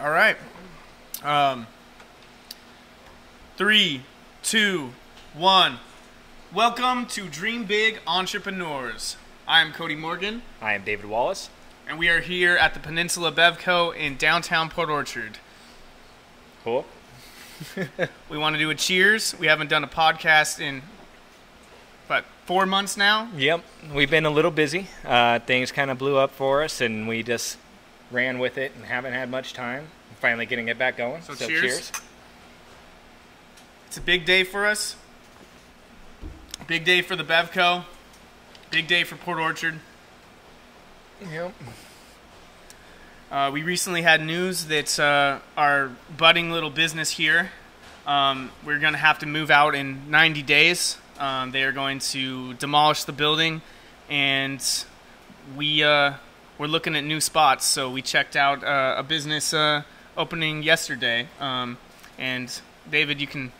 All right. Um, 3, 2, 1. Welcome to Dream Big Entrepreneurs. I am Cody Morgan, I am David Wallace. and we are here at the Peninsula Bevco in downtown Port Orchard. Cool. We want to do a cheers. We haven't done a podcast in, 4 months now? Yep, we've been a little busy. Things kind of blew up for us, and we just ran with it and haven't had much time. Finally getting it back going. So cheers. It's a big day for us. Big day for the Bevco. Big day for Port Orchard. Yep. We recently had news that our budding little business here, we're going to have to move out in 90 days. They are going to demolish the building, and we're looking at new spots. So we checked out a business opening yesterday. And David, you can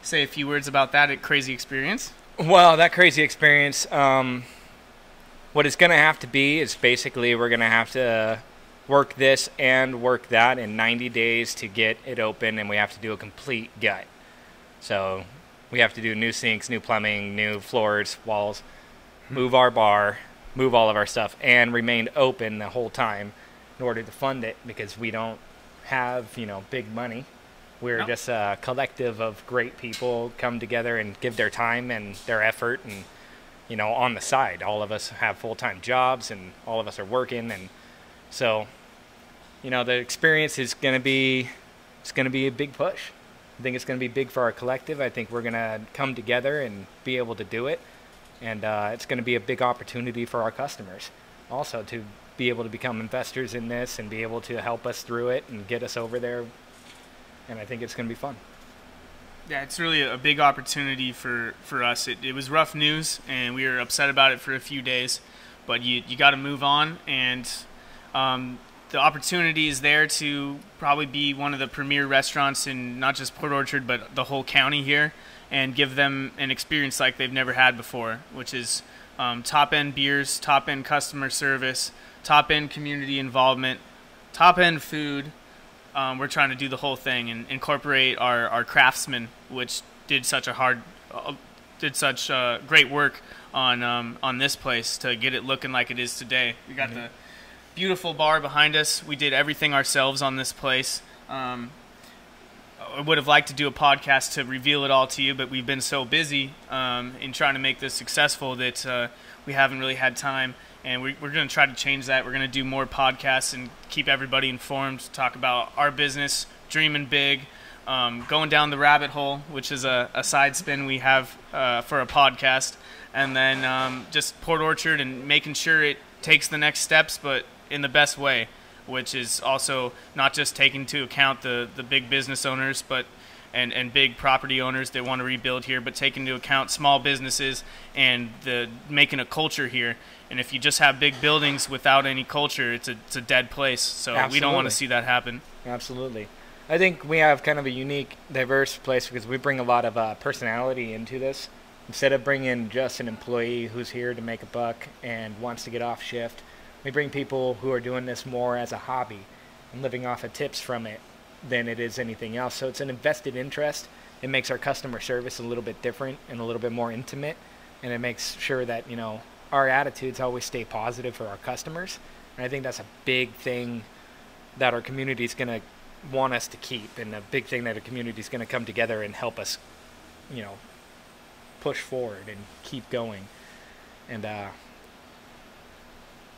say a few words about that crazy experience. Well, that crazy experience, what it's going to have to be is basically we're going to have to work this and work that in 90 days to get it open, and we have to do a complete gut. So we have to do new sinks, new plumbing, new floors, walls, move our bar, move all of our stuff, and remain open the whole time in order to fund it, because we don't have, big money. We're just a collective of great people come together and give their time and their effort, and on the side, all of us have full-time jobs and all of us are working, and so the experience is going to be a big push. I think it's going to be big for our collective. I think we're going to come together and be able to do it, and it's going to be a big opportunity for our customers also to be able to become investors in this and be able to help us through it and get us over there. And I think it's going to be fun. Yeah, it's really a big opportunity for us. It was rough news, and we were upset about it for a few days. But you got to move on, and the opportunity is there to probably be one of the premier restaurants in not just Port Orchard, but the whole county here, and give them an experience like they've never had before, which is top-end beers, top-end customer service, top-end community involvement, top-end food. We're trying to do the whole thing and incorporate our craftsmen, which did such great work on this place to get it looking like it is today. We got the beautiful bar behind us. We did everything ourselves on this place. I would have liked to do a podcast to reveal it all to you, but we've been so busy in trying to make this successful that we haven't really had time. And we're going to try to change that. We're going to do more podcasts and keep everybody informed, talk about our business, dreaming big, going down the rabbit hole, which is a side spin we have for a podcast, and then just Port Orchard and making sure it takes the next steps, but in the best way, which is also not just taking into account the big business owners and big property owners that want to rebuild here, but taking into account small businesses and making a culture here. And if you just have big buildings without any culture, it's a dead place. So Absolutely. We don't want to see that happen. Absolutely. I think we have kind of a unique, diverse place because we bring a lot of personality into this. Instead of bringing just an employee who's here to make a buck and wants to get off shift, we bring people who are doing this more as a hobby and living off of tips from it than it is anything else. So it's an invested interest. It makes our customer service a little bit different and a little bit more intimate, and it makes sure that, our attitudes always stay positive for our customers. And I think that's a big thing that our community is going to want us to keep, and a big thing that our community is going to come together and help us, push forward and keep going. And I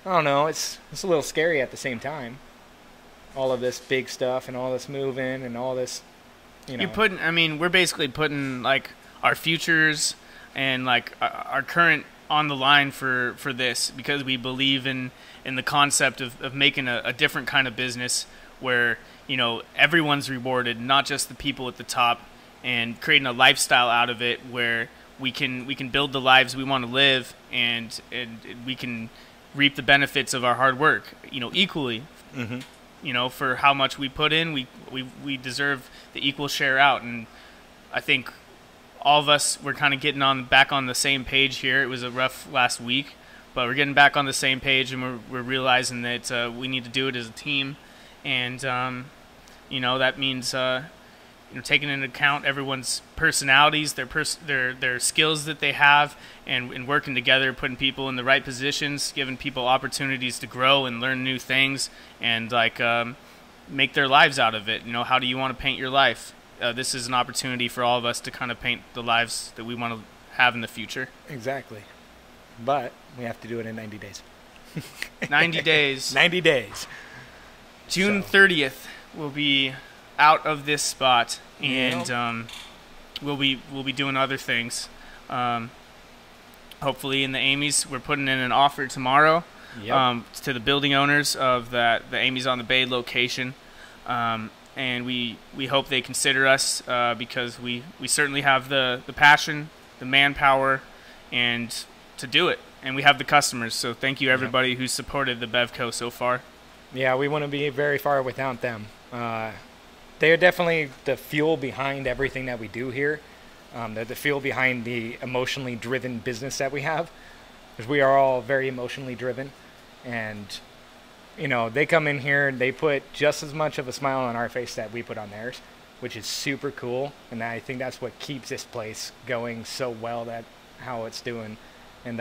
don't know, it's a little scary at the same time. All of this big stuff and all this moving and all this, we're basically putting like our futures and like our current on the line for this, because we believe in the concept of making a different kind of business where everyone's rewarded, not just the people at the top, and creating a lifestyle out of it where we can build the lives we want to live, and we can reap the benefits of our hard work equally. For how much we put in, we deserve the equal share out. And I think all of us, we're kind of getting back on the same page here. It was a rough last week, but we're getting back on the same page, and we're realizing that we need to do it as a team. And That means taking into account everyone's personalities, their skills that they have, and working together, putting people in the right positions, giving people opportunities to grow and learn new things, and make their lives out of it. How do you want to paint your life? This is an opportunity for all of us to kind of paint the lives that we want to have in the future. Exactly. But we have to do it in 90 days. 90 days. 90 days. June 30th will be out of this spot, and we'll be doing other things. Hopefully in the Amy's, we're putting in an offer tomorrow to the building owners of the Amy's on the Bay location, and we hope they consider us because we certainly have the passion, the manpower, and to do it, and we have the customers. So thank you everybody who's supported the Bevco so far. Yeah, we want to be very far without them. They are definitely the fuel behind everything that we do here. They're the fuel behind the emotionally driven business that we have, because we are all very emotionally driven. And, they come in here and they put just as much of a smile on our face that we put on theirs, which is super cool. And I think that's what keeps this place going so well, that how it's doing. And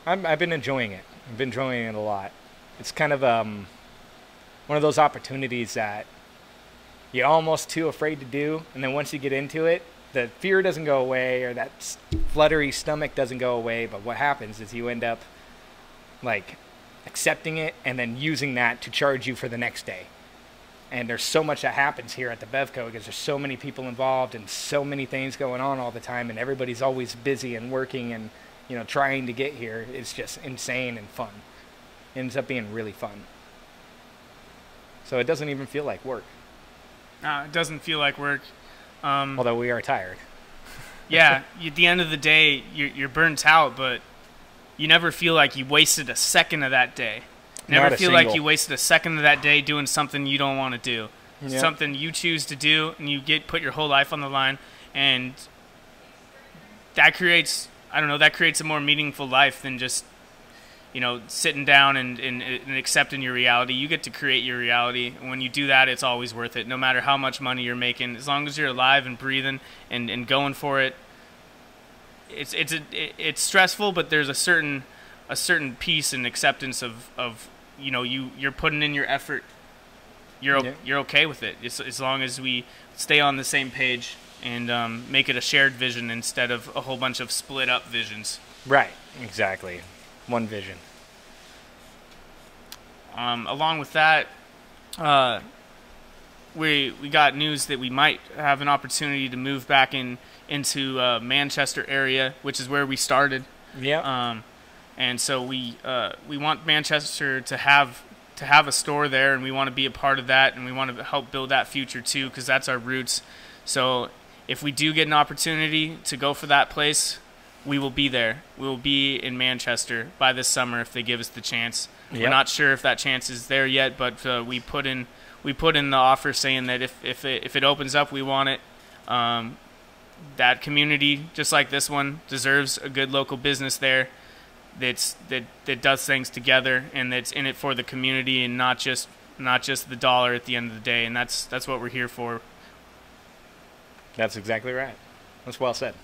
I've been enjoying it. I've been enjoying it a lot. It's kind of one of those opportunities that you're almost too afraid to do, and then once you get into it, the fear doesn't go away, or that fluttery stomach doesn't go away. But what happens is you end up accepting it and then using that to charge you for the next day. And there's so much that happens here at the Bevco because there's so many people involved and so many things going on all the time, and everybody's always busy and working and trying to get here. It's just insane and fun. It ends up being really fun. So it doesn't even feel like work. It doesn't feel like work. Although we are tired. Yeah, at the end of the day, you're burnt out, but you never feel like you wasted a second of that day. Never feel like you wasted a second of that day doing something you don't want to do. Yep. Something you choose to do, and you put your whole life on the line, and that creates a more meaningful life than just sitting down and accepting your reality. You get to create your reality. And when you do that, it's always worth it, no matter how much money you're making. As long as you're alive and breathing and going for it, it's stressful, but there's a certain peace and acceptance of you're putting in your effort. You're okay with it, as long as we stay on the same page and make it a shared vision instead of a whole bunch of split up visions. Right, exactly. One vision. Along with that, we got news that we might have an opportunity to move back into Manchester area, which is where we started. Yeah. And so we want Manchester to have a store there, and we want to be a part of that, and we want to help build that future too, because that's our roots. So if we do get an opportunity to go for that place, we will be there. We will be in Manchester by this summer if they give us the chance. Yep. We're not sure if that chance is there yet, but we put in the offer saying that if it opens up, we want it. That community, just like this one, deserves a good local business there that does things together and that's in it for the community and not just the dollar at the end of the day. And that's what we're here for. That's exactly right. That's well said.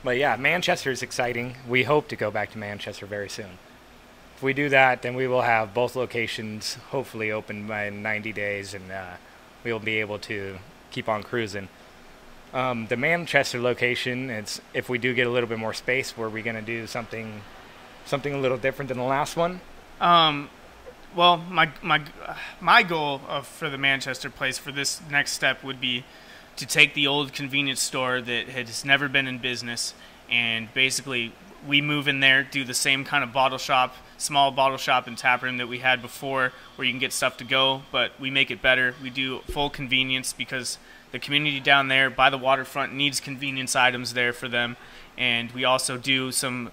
But yeah, Manchester is exciting. We hope to go back to Manchester very soon. If we do that, then we will have both locations hopefully open by 90 days, and we will be able to keep on cruising. The Manchester location, if we do get a little bit more space, were we going to do something a little different than the last one? Well, my goal for the Manchester place for this next step would be to take the old convenience store that has never been in business, and basically we move in there, do the same kind of small bottle shop and tap room that we had before, where you can get stuff to go, but we make it better. We do full convenience because the community down there by the waterfront needs convenience items there for them, and we also do some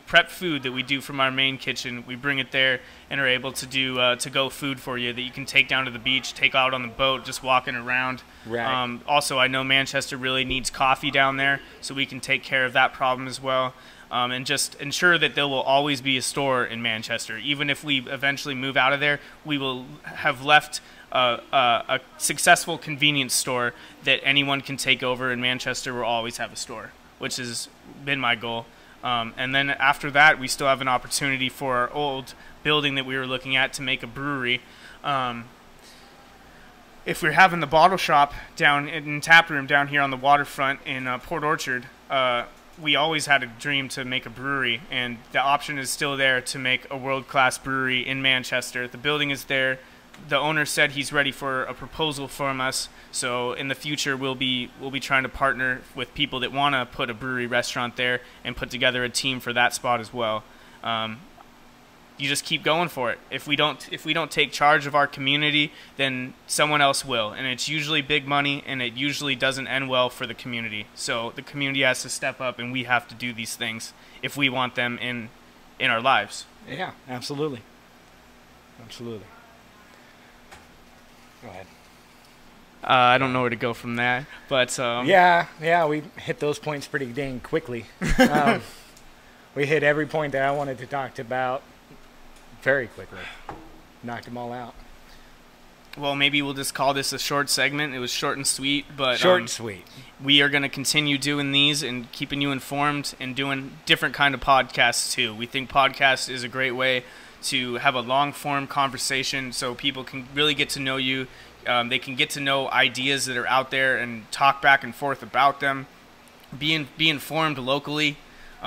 prep food that we do from our main kitchen. We bring it there and are able to do to-go food for you that you can take down to the beach, take out on the boat, just walking around. Right. Also, I know Manchester really needs coffee down there, so we can take care of that problem as well. and just ensure that there will always be a store in Manchester. Even if we eventually move out of there, we will have left a successful convenience store that anyone can take over in Manchester. Will always have a store, which has been my goal. And then after that, we still have an opportunity for our old building that we were looking at to make a brewery. If we're having the bottle shop down in tap room down here on the waterfront in Port Orchard, we always had a dream to make a brewery, and the option is still there to make a world-class brewery in Manchester. The building is there. The owner said he's ready for a proposal from us. So in the future, we'll be trying to partner with people that want to put a brewery restaurant there and put together a team for that spot as well. You just keep going for it. If we don't take charge of our community, then someone else will, and it's usually big money, and it usually doesn't end well for the community. So the community has to step up, and we have to do these things if we want them in our lives. Yeah, absolutely. Absolutely. Go ahead. I don't know where to go from that, but yeah, we hit those points pretty dang quickly. We hit every point that I wanted to talk about very quickly. Knocked them all out. Well, maybe we'll just call this a short segment. It was short and sweet, but short and sweet. We are going to continue doing these and keeping you informed and doing different kind of podcasts too. We think podcast is a great way to have a long-form conversation so people can really get to know you. They can get to know ideas that are out there and talk back and forth about them. Be informed locally.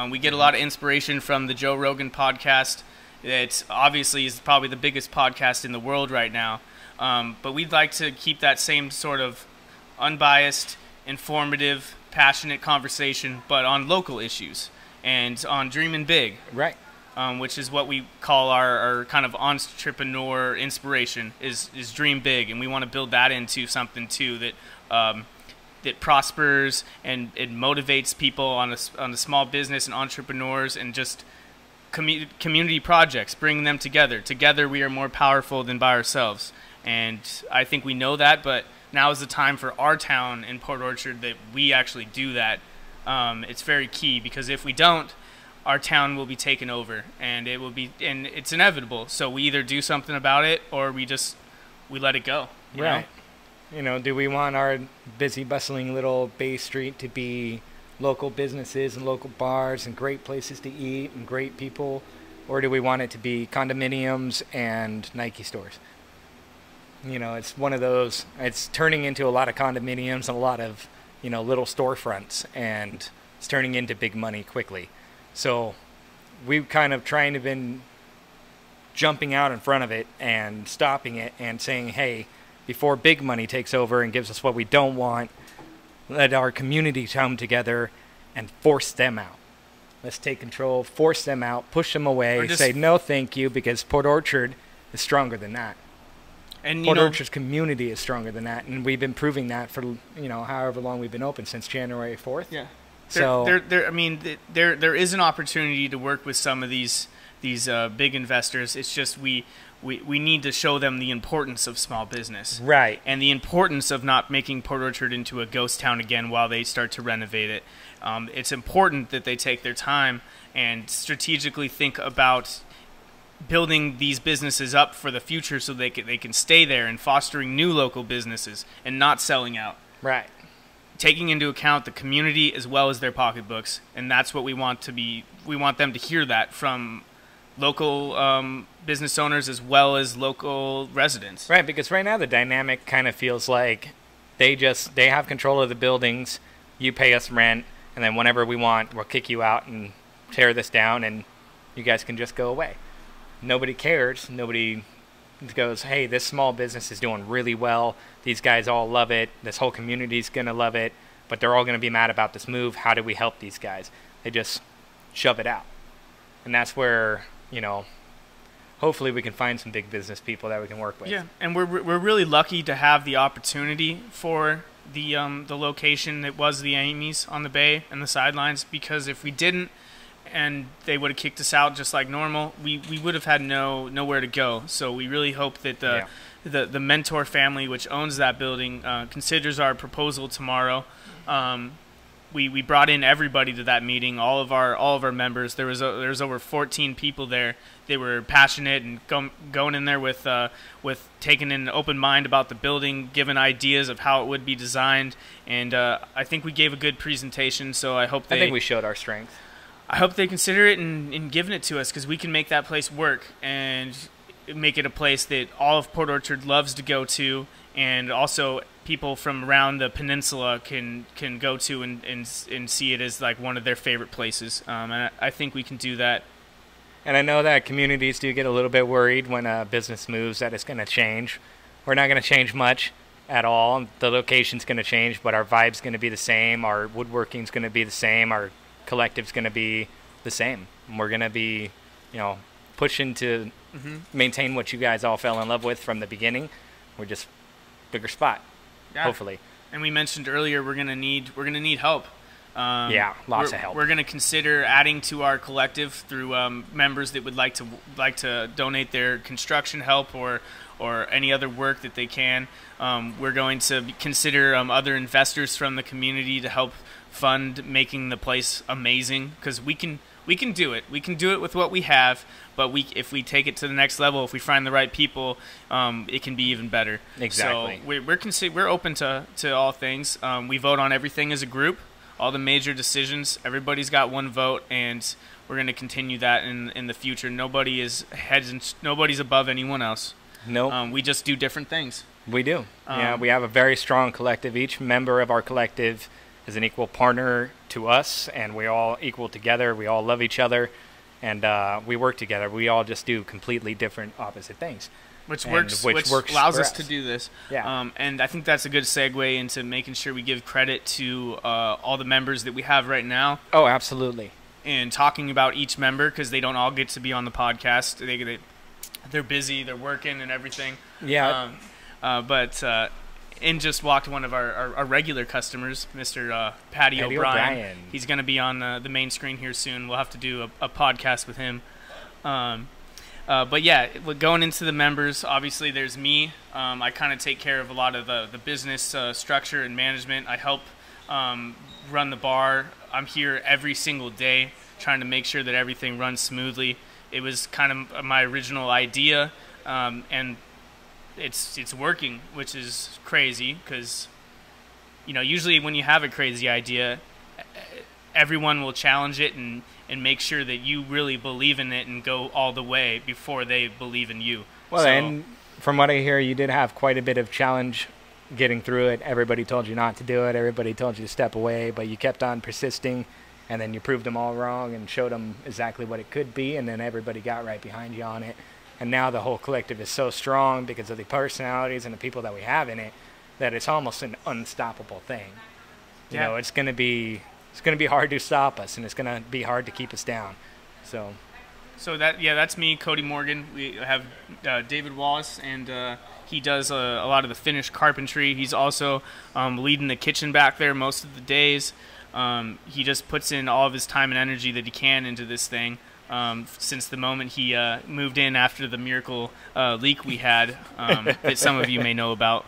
We get a lot of inspiration from the Joe Rogan podcast. It obviously is probably the biggest podcast in the world right now. But we'd like to keep that same sort of unbiased, informative, passionate conversation, but on local issues and on dreaming big. Right. Which is what we call our kind of entrepreneur inspiration is dream big, and we want to build that into something too that prospers and it motivates people on the small business and entrepreneurs and just community projects, bringing them together. Together we are more powerful than by ourselves, and I think we know that. But now is the time for our town in Port Orchard that we actually do that. It's very key, because if we don't, our town will be taken over, and it's inevitable. So we either do something about it or we let it go. Right. You know, do we want our busy, bustling little Bay Street to be local businesses and local bars and great places to eat and great people, or do we want it to be condominiums and Nike stores? You know, it's one of those. It's turning into a lot of condominiums and a lot of, you know, little storefronts, and it's turning into big money quickly. So we've kind of trying to been jumping out in front of it and stopping it and saying, hey, before big money takes over and gives us what we don't want, let our community come together and force them out. Let's take control, force them out, push them away, say no thank you, because Port Orchard is stronger than that. And Port Orchard's community is stronger than that, and we've been proving that for, you know, however long we've been open, since January 4th. Yeah. There is an opportunity to work with some of these big investors. It's just we need to show them the importance of small business, right, and the importance of not making Port Orchard into a ghost town again while they start to renovate it. It's important that they take their time and strategically think about building these businesses up for the future, so they can stay there, and fostering new local businesses and not selling out. Right. Taking into account the community as well as their pocketbooks, and that's what we want to be. We want them to hear that from local business owners as well as local residents. Right, because right now the dynamic kind of feels like they have control of the buildings. You pay us rent, and then whenever we want, we'll kick you out and tear this down, and you guys can just go away. Nobody cares. Nobody goes, hey, this small business is doing really well. These guys all love it. This whole community's going to love it. But they're all going to be mad about this move. How do we help these guys? They just shove it out. And that's where, you know, hopefully we can find some big business people that we can work with. Yeah, and we're really lucky to have the opportunity for the location that was the Amy's on the bay and the sidelines, because if we didn't, and they would have kicked us out just like normal, we would have had nowhere to go. So we really hope that the Mentor family, which owns that building, considers our proposal tomorrow. we brought in everybody to that meeting, all of our members. There was over 14 people there. They were passionate and going in there with taking an open mind about the building, giving ideas of how it would be designed, and I think we gave a good presentation. So I think we showed our strength. I hope they consider it and giving it to us, because we can make that place work and make it a place that all of Port Orchard loves to go to, and also people from around the peninsula can go to and see it as like one of their favorite places. And I think we can do that. And I know that communities do get a little bit worried when a business moves that it's going to change. We're not going to change much at all. The location's going to change, but our vibe's going to be the same. Our woodworking's going to be the same. Our collective's going to be the same. We're going to be, pushing to maintain what you guys all fell in love with from the beginning. We're just bigger spot, hopefully. And we mentioned earlier we're going to need help. Lots of help. We're going to consider adding to our collective through members that would like to donate their construction help or any other work that they can. We're going to consider other investors from the community to help fund making the place amazing, because we can do it. We can do it with what we have, but if we take it to the next level, if we find the right people, it can be even better. Exactly. So we're open to all things. We vote on everything as a group. All the major decisions, everybody's got one vote, and we're going to continue that in the future. Nobody's above anyone else. Nope. We just do different things. We do. We have a very strong collective. Each member of our collective is an equal partner to us, and we're all equal together. We all love each other, and we work together. We all just do completely different, opposite things. Which allows us to do this. Yeah. And I think that's a good segue into making sure we give credit to all the members that we have right now. Oh, absolutely. And talking about each member, because they don't all get to be on the podcast. They're busy, they're working and everything. Yeah. But in just walked one of our regular customers, Mr. Patty O'Brien. He's going to be on the main screen here soon. We'll have to do a podcast with him. But yeah, going into the members, obviously there's me. I kind of take care of a lot of the business structure and management. I help run the bar. I'm here every single day trying to make sure that everything runs smoothly. It was kind of my original idea, and it's working, which is crazy, because usually when you have a crazy idea, everyone will challenge it and make sure that you really believe in it and go all the way before they believe in you. Well, and from what I hear, you did have quite a bit of challenge getting through it. Everybody told you not to do it. Everybody told you to step away, but you kept on persisting, and then you proved them all wrong and showed them exactly what it could be, and then everybody got right behind you on it. And now the whole collective is so strong because of the personalities and the people that we have in it that it's almost an unstoppable thing. Yeah. It's going to be hard to stop us, and it's going to be hard to keep us down. So that's me, Cody Morgan. We have David Wallace, and he does a lot of the finished carpentry. He's also leading the kitchen back there most of the days. He just puts in all of his time and energy that he can into this thing. Since the moment he moved in after the miracle leak we had, that some of you may know about.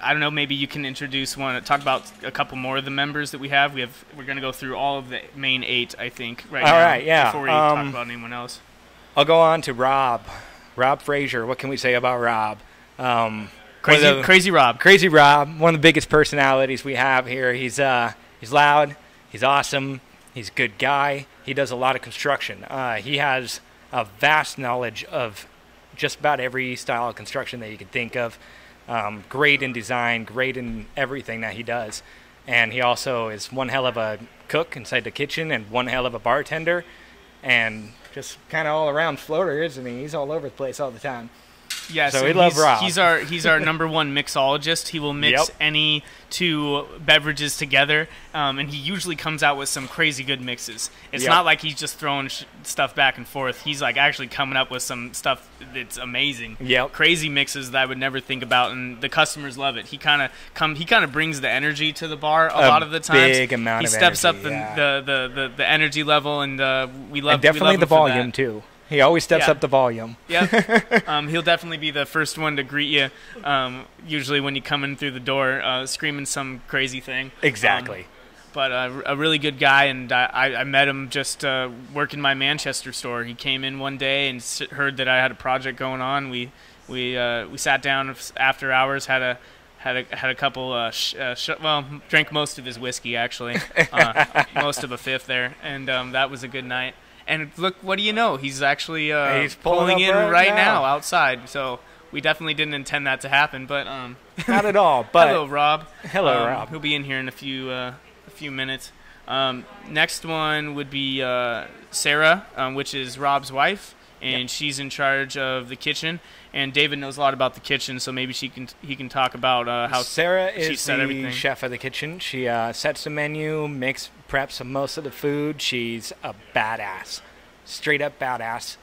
I don't know, maybe you can talk about a couple more of the members that we have. We're going to go through all of the main 8, I think, now. All right, yeah. Before we talk about anyone else. I'll go on to Rob Frazier. What can we say about Rob? Crazy Rob. Crazy Rob, one of the biggest personalities we have here. He's loud. He's awesome. He's a good guy. He does a lot of construction. He has a vast knowledge of just about every style of construction that you can think of. Great in design, great in everything that he does. And he also is one hell of a cook inside the kitchen and one hell of a bartender. And just kind of all around floater, isn't he? He's all over the place all the time. Yeah, so we love Rob. He's our number one mixologist. He will mix any 2 beverages together, and he usually comes out with some crazy good mixes. It's not like he's just throwing stuff back and forth. He's like actually coming up with some stuff that's amazing. Crazy mixes that I would never think about, and the customers love it. He kind of brings the energy to the bar a lot of the times. Big amount he of steps energy, up the energy level, and we love. And definitely we love the him for volume that. too. He always steps up the volume. Yep. He'll definitely be the first one to greet you, usually when you come in through the door, screaming some crazy thing. Exactly. But a really good guy, and I met him just working my Manchester store. He came in one day and heard that I had a project going on. We sat down after hours, had a couple, drank most of his whiskey, actually, most of a fifth there, and that was a good night. And look, what do you know? He's actually he's pulling in right now outside. So we definitely didn't intend that to happen, but not at all. But hello, Rob. Hello, Rob. He'll be in here in a few minutes. Next one would be Sarah, which is Rob's wife, and she's in charge of the kitchen. And David knows a lot about the kitchen, so maybe he can talk about how Sarah is the everything. chef of the kitchen. She sets the menu, preps most of the food. She's a badass, straight up badass.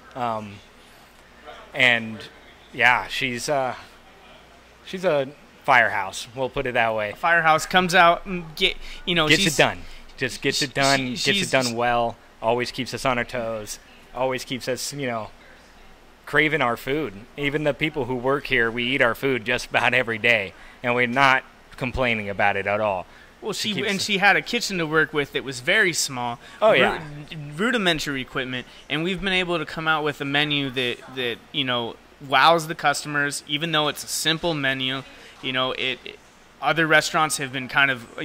And yeah, she's a firehouse. We'll put it that way. Firehouse comes out and gets it done. Just gets it done. Gets it done well. Always keeps us on our toes. Always keeps us, craving our food. Even the people who work here, we eat our food just about every day, and we're not complaining about it at all. Well, she had a kitchen to work with that was very small. Oh yeah, rudimentary equipment, and we've been able to come out with a menu that wows the customers. Even though it's a simple menu, other restaurants have been kind of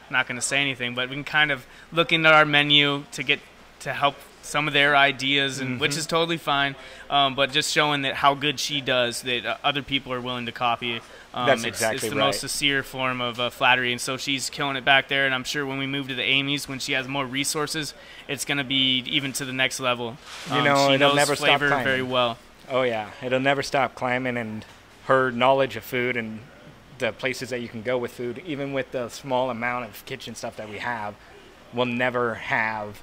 not going to say anything, but been kind of looking at our menu to help some of their ideas, and which is totally fine, but just showing that how good she does, that other people are willing to copy. That's exactly it's the most sincere form of flattery, and so she's killing it back there, and I'm sure when we move to the Amy's, when she has more resources, it's going to be even to the next level. She it'll knows never flavor stop very well. Oh yeah, it'll never stop climbing, and her knowledge of food and the places that you can go with food, even with the small amount of kitchen stuff that we have, will never have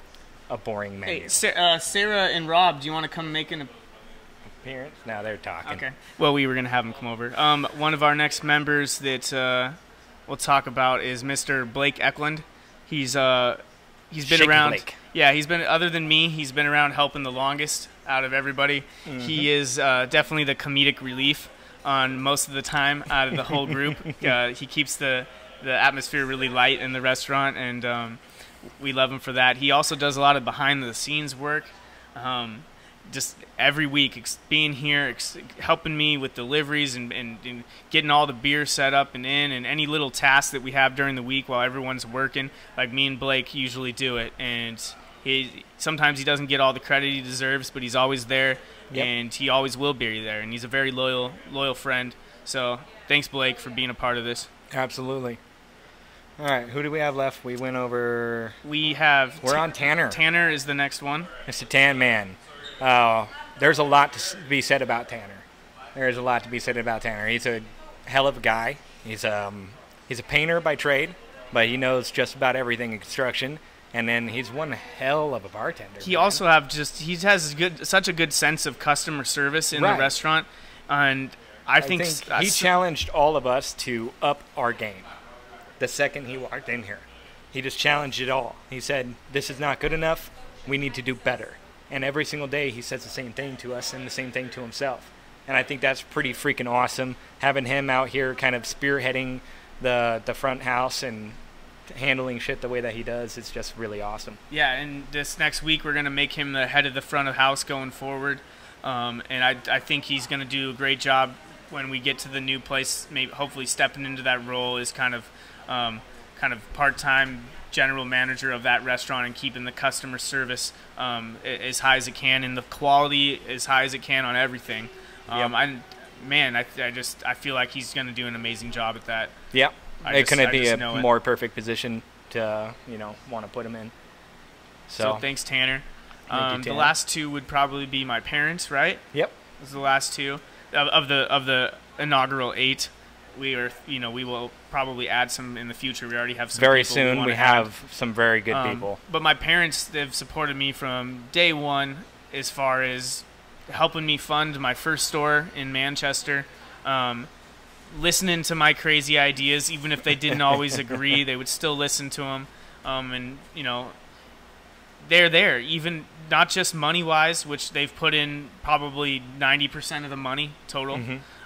a boring menu. Hey, Sarah and Rob, do you want to come make an appearance? No, they're talking. Okay. Well, we were going to have them come over. One of our next members that we'll talk about is Mr. Blake Eklund. He's been Shaky around. Blake. Yeah, he's been, other than me, he's been around helping the longest out of everybody. He is definitely the comedic relief on most of the time out of the whole group. He keeps the atmosphere really light in the restaurant, and we love him for that. He also does a lot of behind-the-scenes work, just every week, being here, helping me with deliveries and getting all the beer set up and in, and any little tasks that we have during the week while everyone's working. Like me and Blake usually do it, and sometimes he doesn't get all the credit he deserves, but he's always there, and he always will be there, and he's a very loyal friend. So thanks, Blake, for being a part of this. Absolutely. All right, who do we have left? We went over... We're on Tanner. Tanner is the next one. Mr. Tan Man. There's a lot to be said about Tanner. There's a lot to be said about Tanner. He's a hell of a guy. He's a painter by trade, but he knows just about everything in construction. And then he's one hell of a bartender. He also has such a good sense of customer service in the restaurant, and I think he challenged all of us to up our game. The second he walked in here, he just challenged it all. He said, "This is not good enough. We need to do better." And every single day he says the same thing to us and the same thing to himself. And I think that's pretty freaking awesome, having him out here kind of spearheading the front house and handling shit the way that he does. It's just really awesome. Yeah, and this next week we're going to make him the head of the front of house going forward. And I think he's going to do a great job when we get to the new place. Maybe hopefully stepping into that role is kind of part-time general manager of that restaurant and keeping the customer service as high as it can and the quality as high as it can on everything. I feel like he's going to do an amazing job at that. Yep. It couldn't be a more perfect position to want to put him in. So thanks, Tanner. Thank you, the Tanner. last two would probably be my parents, right? Yep. Those are the last two of the inaugural 8. We will probably add some in the future. We already have some very people soon. We have some very good people. But my parents, they've supported me from day one as far as helping me fund my first store in Manchester, listening to my crazy ideas, even if they didn't always agree, they would still listen to them, and they're there, even not just money-wise, which they've put in probably 90% of the money total,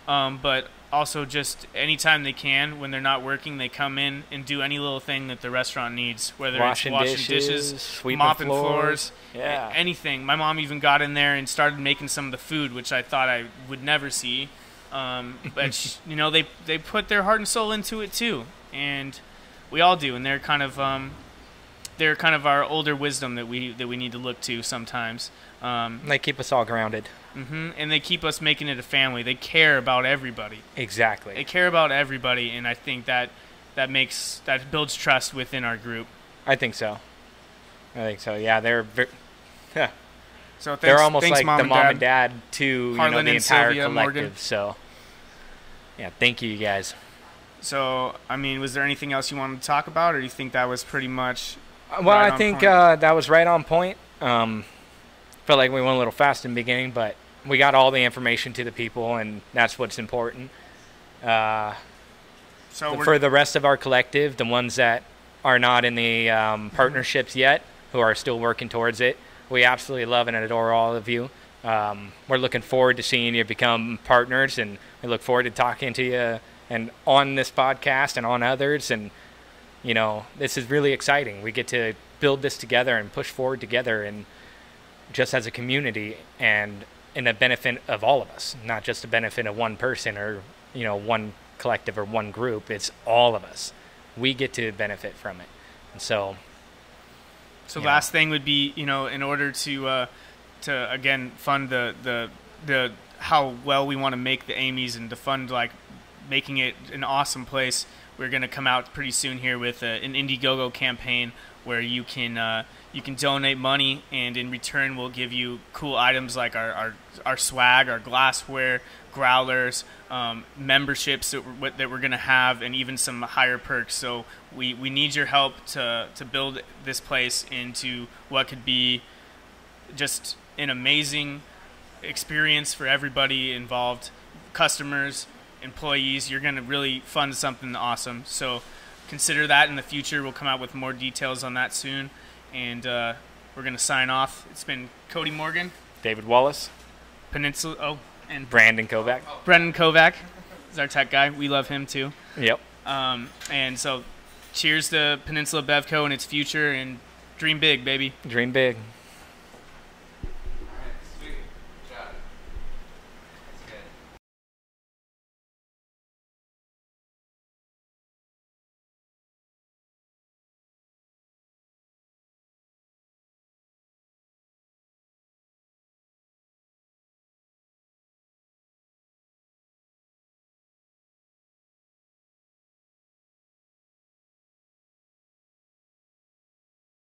but also just anytime they can, when they're not working, they come in and do any little thing that the restaurant needs, whether it's washing dishes, sweeping mopping floors, yeah, anything. My mom even got in there and started making some of the food, which I thought I would never see. But you know, they put their heart and soul into it too, and we all do. And they're kind of our older wisdom that we need to look to sometimes. They keep us all grounded. And they keep us making it a family. They care about everybody. Exactly. They care about everybody, and I think that builds trust within our group. I think so. Yeah, yeah. So they're almost like Mom the mom and dad to Harlan the and entire Sylvia, collective. Morgan. So yeah, thank you guys. So I mean, was there anything else you wanted to talk about, or do you think that was pretty much? Well, I think that was right on point. Felt like we went a little fast in the beginning, but we got all the information to the people, and that's what's important. For the rest of our collective, the ones that are not in the partnerships yet, who are still working towards it, we absolutely love and adore all of you. We're looking forward to seeing you become partners, and we look forward to talking to you and on this podcast and on others. And you know, this is really exciting. We get to build this together and push forward together, and just as a community, and in the benefit of all of us, not just the benefit of one person or, you know, one collective or one group. It's all of us. We get to benefit from it. And so last thing would be, you know, in order to again fund the how well we want to make the Amy's and to fund like making it an awesome place, we're going to come out pretty soon here with an Indiegogo campaign where you can donate money, and in return we'll give you cool items like our swag, our glassware, growlers, memberships that we're going to have, and even some higher perks. So we need your help to build this place into what could be just an amazing experience for everybody involved, customers, employees. You're going to really fund something awesome. So consider that in the future. We'll come out with more details on that soon. And we're going to sign off. It's been Cody Morgan, David Wallace, Peninsula, and Brandon Kovac. Brendan Kovac is our tech guy. We love him too. Yep. And so cheers to Peninsula Bevco and its future, and dream big, baby. Dream big.